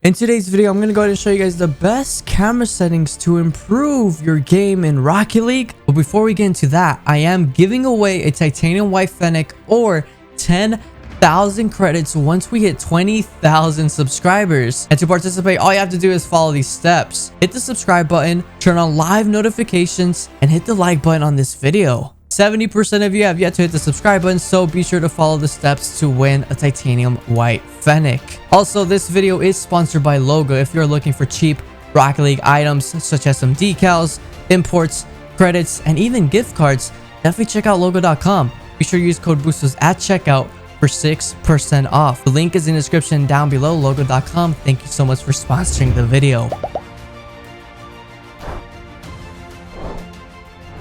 In today's video, I'm going to go ahead and show you guys the best camera settings to improve your game in Rocket League. But before we get into that, I am giving away a titanium white Fennec or 10,000 credits once we hit 20,000 subscribers. And to participate, all you have to do is follow these steps. Hit the subscribe button, turn on live notifications, and hit the like button on this video. 70% of you have yet to hit the subscribe button, so be sure to follow the steps to win a titanium white Fennec. Also, this video is sponsored by Logo. If you're looking for cheap Rocket League items such as some decals, imports, credits, and even gift cards, definitely check out logo.com. Be sure to use code BOOSTERS at checkout for 6% off. The link is in the description down below, logo.com. Thank you so much for sponsoring the video.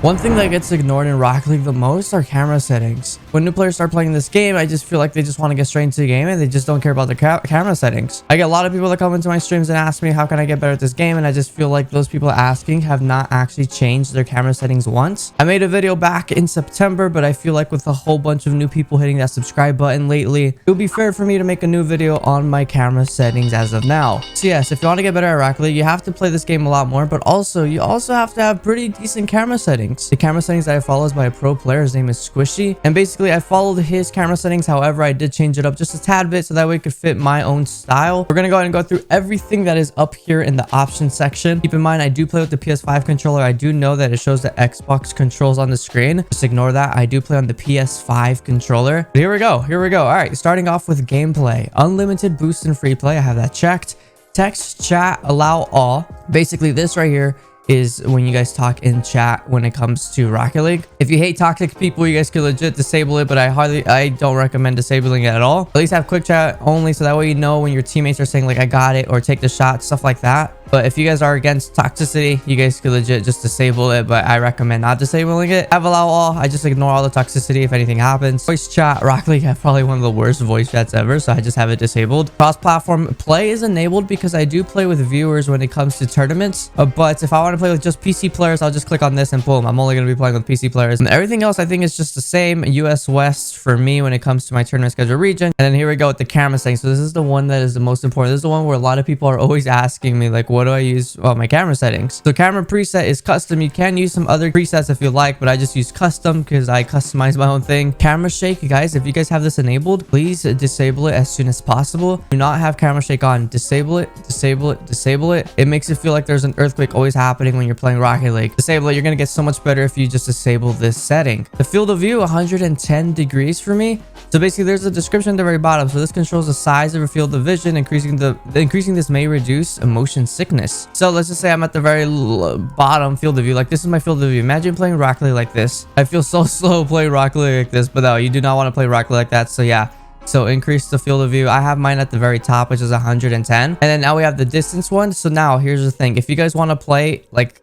One thing that gets ignored in Rocket League the most are camera settings. When new players start playing this game, I just feel like they just want to get straight into the game and they just don't care about the camera settings. I get a lot of people that come into my streams and ask me how can I get better at this game, and I just feel like those people asking have not actually changed their camera settings once. I made a video back in September, but I feel like with a whole bunch of new people hitting that subscribe button lately, it would be fair for me to make a new video on my camera settings as of now. So yes, if you want to get better at Rocket League, you have to play this game a lot more, but you also have to have pretty decent camera settings. The camera settings that I follow is by a pro player. His name is Squishy, and basically I followed his camera settings. However, I did change it up just a tad bit so that way it could fit my own style. We're gonna go ahead and go through everything that is up here in the options section. Keep in mind, I do play with the PS5 controller. I do know that it shows the Xbox controls on the screen. Just ignore that. I do play on the PS5 controller. But here we go. All right, starting off with gameplay. Unlimited boost and free play. I have that checked. Text, chat, allow all. Basically, this right here is when you guys talk in chat when it comes to Rocket League. If you hate toxic people, you guys could legit disable it, but I don't recommend disabling it at all. At least have quick chat only, so that way you know when your teammates are saying like I got it or take the shot, stuff like that. But if you guys are against toxicity, you guys could legit just disable it, but I recommend not disabling it. Have allow all. I just ignore all the toxicity if anything happens. Voice chat. Rocket League have probably one of the worst voice chats ever, so I just have it disabled. Cross-platform play is enabled because I do play with viewers when it comes to tournaments. But if I want to play with just PC players, I'll just click on this and boom, I'm only going to be playing with PC players. And everything else I think is just the same. US West for me when it comes to my tournament schedule region. And then here we go with the camera settings. So this is the one that is the most important. This is the one where a lot of people are always asking me like, what do I use? Well, my camera settings. So camera preset is custom. You can use some other presets if you like, but I just use custom because I customize my own thing. Camera shake, guys, if you guys have this enabled, please disable it as soon as possible. Do not have camera shake on. Disable it, disable it, disable it. It makes it feel like there's an earthquake always happening when you're playing Rocket League. Disable it. You're gonna get so much better if you just disable this setting. The field of view, 110 degrees for me. So basically there's a description at the very bottom. So this controls the size of your field of vision. Increasing this may reduce motion sickness. So let's just say I'm at the very bottom field of view. Like this is my field of view. Imagine playing Rocket League like this. I feel so slow playing Rocket League like this, but no, you do not want to play Rocket League like that. So yeah. So increase the field of view. I have mine at the very top, which is 110. And then now we have the distance one. So now here's the thing. If you guys want to play like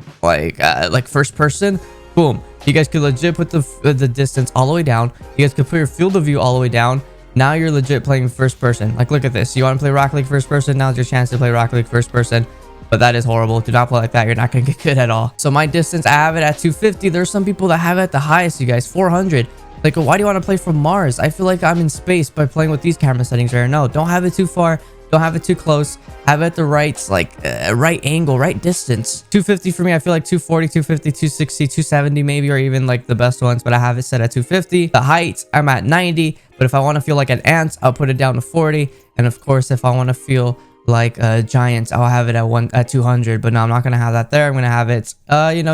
first person, boom, you guys could legit put the distance all the way down. You guys could put your field of view all the way down. Now you're legit playing first person. Like look at this. You want to play Rocket League first person? Now's your chance to play Rocket League first person. But that is horrible. Do not play like that. You're not gonna get good at all. So my distance, I have it at 250. There's some people that have it at the highest, you guys, 400. Like, why do you want to play from Mars? I feel like I'm in space by playing with these camera settings right now. Don't have it too far. Don't have it too close. Have it at the right, right angle, right distance. 250 for me. I feel like 240, 250, 260, 270 maybe, or even like the best ones. But I have it set at 250. The height, I'm at 90. But if I want to feel like an ant, I'll put it down to 40. And of course, if I want to feel like giants, I'll have it at 200. But no, I'm not gonna have that there. I'm gonna have it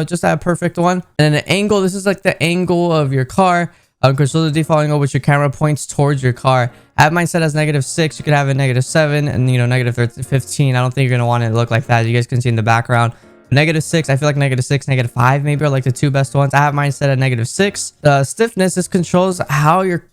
just at a perfect one. And then the angle, this is like the angle of your car. Control the default angle which your camera points towards your car. I have mine set as -6. You could have it -7 and -15. I don't think you're gonna want it to look like that. You guys can see in the background. -6, I feel like -6, -5 maybe are like the two best ones. I have mine set at -6. Stiffness, this controls how your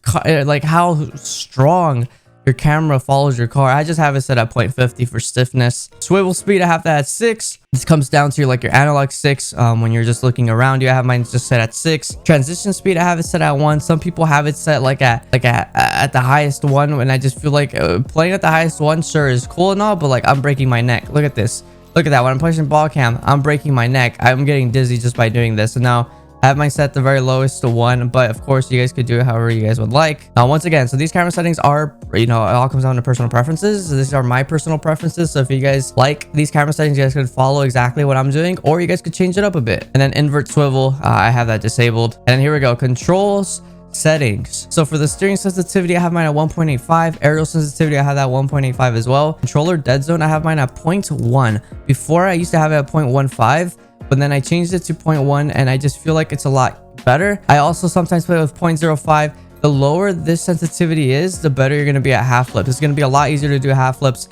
how strong your camera follows your car. I just have it set at 0.50 for stiffness. Swivel speed, I have that at 6. This comes down to your analog 6 when you're just looking around you. I have mine just set at 6. Transition speed, I have it set at 1. Some people have it set at the highest one, and I just feel like playing at the highest one sure is cool and all, but like I'm breaking my neck. Look at this. Look at that. When I'm pushing ball cam, I'm breaking my neck. I'm getting dizzy just by doing this. And now I have mine set the very lowest to 1, but of course you guys could do it however you guys would like. Now, once again, so these camera settings are, you know, it all comes down to personal preferences. So these are my personal preferences. So if you guys like these camera settings, you guys could follow exactly what I'm doing, or you guys could change it up a bit. And then invert swivel, I have that disabled. And here we go, controls settings. So for the steering sensitivity, I have mine at 1.85. Aerial sensitivity, I have that 1.85 as well. Controller dead zone, I have mine at 0.1. Before I used to have it at 0.15, but then I changed it to 0.1, and I just feel like it's a lot better. I also sometimes play with 0.05. The lower this sensitivity is, the better you're going to be at half flips. It's going to be a lot easier to do half flips.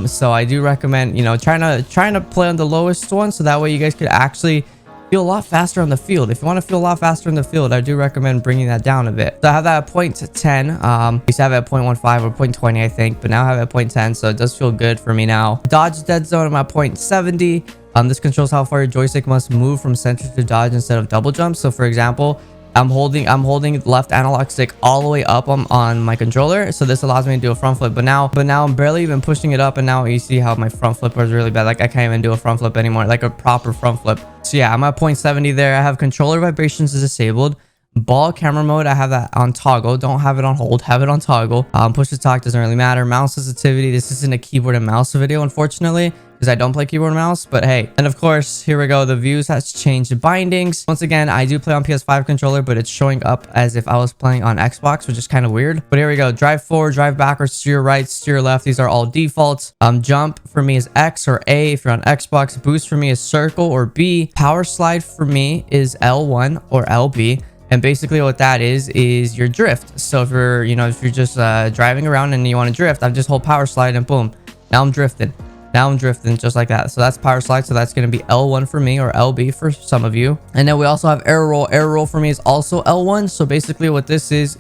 So I do recommend, you know, trying to play on the lowest one, so that way you guys could actually feel a lot faster on the field. If you want to feel a lot faster in the field, I do recommend bringing that down a bit. So I have that at 0.10. Used to have it at 0.15 or 0.20, I think, but now I have it at 0.10, so it does feel good for me now. Dodge dead zone, I'm at 0.70. This controls how far your joystick must move from center to dodge instead of double jump. So for example, I'm holding left analog stick all the way up on my controller, so this allows me to do a front flip. But now I'm barely even pushing it up, and now you see how my front flip was really bad. Like I can't even do a front flip anymore, like a proper front flip. So yeah, I'm at 0.70 there. I have controller vibrations is disabled. Ball camera mode, I have that on toggle. Don't have it on hold, have it on toggle. Push to talk doesn't really matter. Mouse sensitivity, this isn't a keyboard and mouse video, unfortunately, because I don't play keyboard and mouse, but hey. And of course, here we go, the views has changed bindings. Once again, I do play on PS5 controller, but it's showing up as if I was playing on Xbox, which is kind of weird. But here we go, drive forward, drive backwards, steer right, steer left, these are all defaults. Jump for me is X or A if you're on Xbox. Boost for me is circle or B. Power slide for me is L1 or LB. And basically what that is your drift. So if you're, you know, if you're just driving around and you want to drift, I just hold power slide and boom, now I'm drifting. Now I'm drifting just like that. So that's power slide. So that's going to be L1 for me, or LB for some of you. And then we also have air roll. Air roll for me is also L1. So basically what this is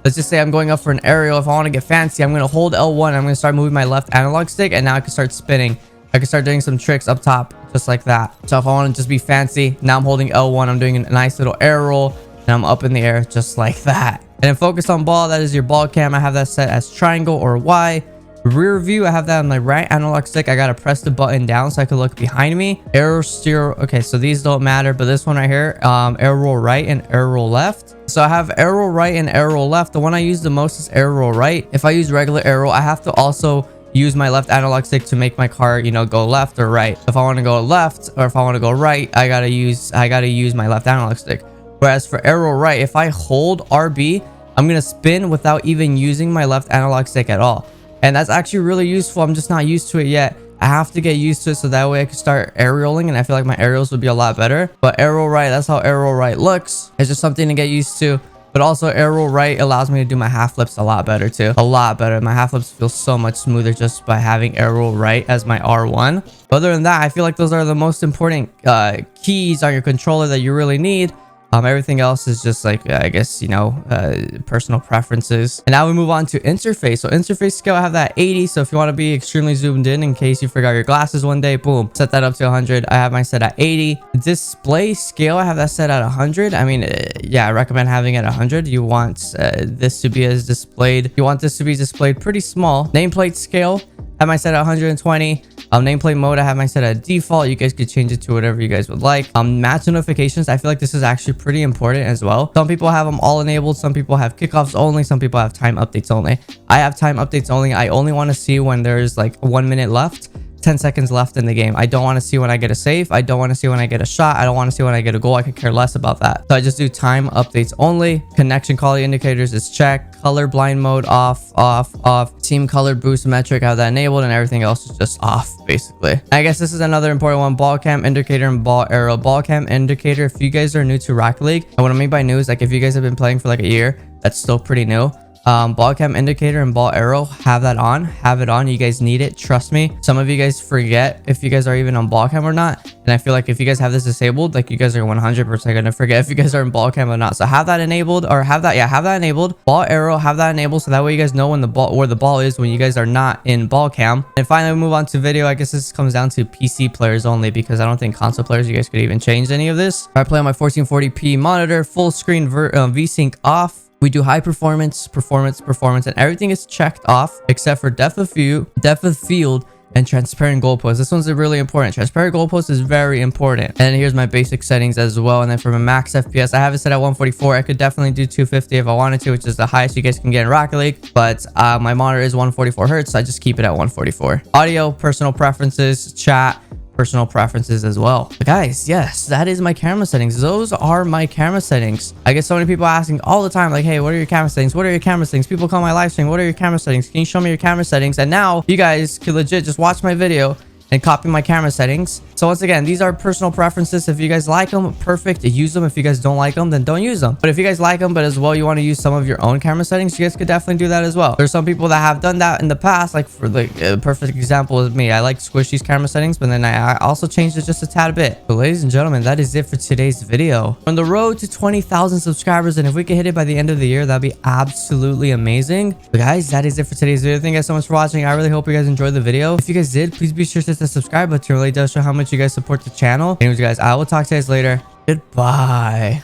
let's just say I'm going up for an aerial. If I want to get fancy, I'm going to hold L1. I'm going to start moving my left analog stick, and now I can start spinning. I can start doing some tricks up top just like that. So if I want to just be fancy, now I'm holding L1. I'm doing a nice little air roll, and I'm up in the air just like that. And then focus on ball, that is your ball cam. I have that set as triangle or Y. Rear view, I have that on my right analog stick. I gotta press the button down so I can look behind me. Arrow steer, okay, so these don't matter, but this one right here, arrow right and arrow left. So I have arrow right and arrow left. The one I use the most is arrow right. If I use regular arrow, I have to also use my left analog stick to make my car, you know, go left or right. If I want to go left or if I want to go right, I gotta use my left analog stick. Whereas for arrow right, if I hold RB, I'm gonna spin without even using my left analog stick at all. And that's actually really useful. I'm just not used to it yet. I have to get used to it so that way I can start aerialing, and I feel like my aerials would be a lot better. But arrow right, that's how arrow right looks. It's just something to get used to. But also arrow right allows me to do my half flips a lot better too. A lot better. My half flips feel so much smoother just by having arrow right as my R1. But other than that, I feel like those are the most important keys on your controller that you really need. Everything else is just like, I guess, you know, personal preferences. And now we move on to interface. So interface scale, I have that at 80. So if you want to be extremely zoomed in case you forgot your glasses one day, boom, set that up to 100. I have mine set at 80. Display scale, I have that set at 100. I mean, yeah, I recommend having it at 100. You want this to be as displayed. You want this to be displayed pretty small. Nameplate scale, I have mine set at 120. Nameplate mode, I have mine set at default. You guys could change it to whatever you guys would like. Match notifications, I feel like this is actually pretty important as well. Some people have them all enabled. Some people have kickoffs only. Some people have time updates only. I have time updates only. I only want to see when there's like 1 minute left, 10 seconds left in the game. I don't want to see when I get a save. I don't want to see when I get a shot. I don't want to see when I get a goal. I could care less about that. So I just do time updates only. Connection quality indicators is checked. Color blind mode off. Team color boost metric, I have that enabled, and everything else is just off basically. I guess this is another important one. Ball cam indicator and ball arrow. Ball cam indicator, if you guys are new to Rocket League, and what I mean by new is like if you guys have been playing for like a year, that's still pretty new. Ball cam indicator and ball arrow, have it on. You guys need it, trust me. Some of you guys forget if you guys are even on ball cam or not, and I feel like if you guys have this disabled, like you guys are 100% gonna forget if you guys are in ball cam or not. So have that enabled, or have that enabled. Ball arrow, have that enabled, so that way you guys know when where the ball is when you guys are not in ball cam. And finally we move on to video. I guess this comes down to PC players only, because I don't think console players you guys could even change any of this. I play on my 1440p monitor, full screen VSync off. We do high performance, and everything is checked off except for depth of field and transparent goalpost. This one's really important. Transparent goalpost is very important. And then here's my basic settings as well. And then for my max FPS, I have it set at 144. I could definitely do 250 if I wanted to, which is the highest you guys can get in Rocket League. But my monitor is 144 hertz, so I just keep it at 144. Audio, personal preferences, chat, personal preferences as well. But guys, yes, that is my camera settings. Those are my camera settings. I get so many people asking all the time, like, hey, what are your camera settings? What are your camera settings? People call my live stream, what are your camera settings? Can you show me your camera settings? And now you guys can legit just watch my video and copy my camera settings. So once again, these are personal preferences. If you guys like them, perfect, use them. If you guys don't like them, then don't use them. But if you guys like them, but as well you want to use some of your own camera settings, you guys could definitely do that as well. There's some people that have done that in the past, like for the perfect example is me. I like Squishy's camera settings, but then I also changed it just a tad bit. So ladies and gentlemen, that is it for today's video. On the road to 20,000 subscribers, and if we can hit it by the end of the year, that'd be absolutely amazing. But guys, that is it for today's video. Thank you guys so much for watching. I really hope you guys enjoyed the video. If you guys did, please be sure to hit the subscribe button. It really does show how much you guys support the channel. Anyways guys, I will talk to you guys later. Goodbye.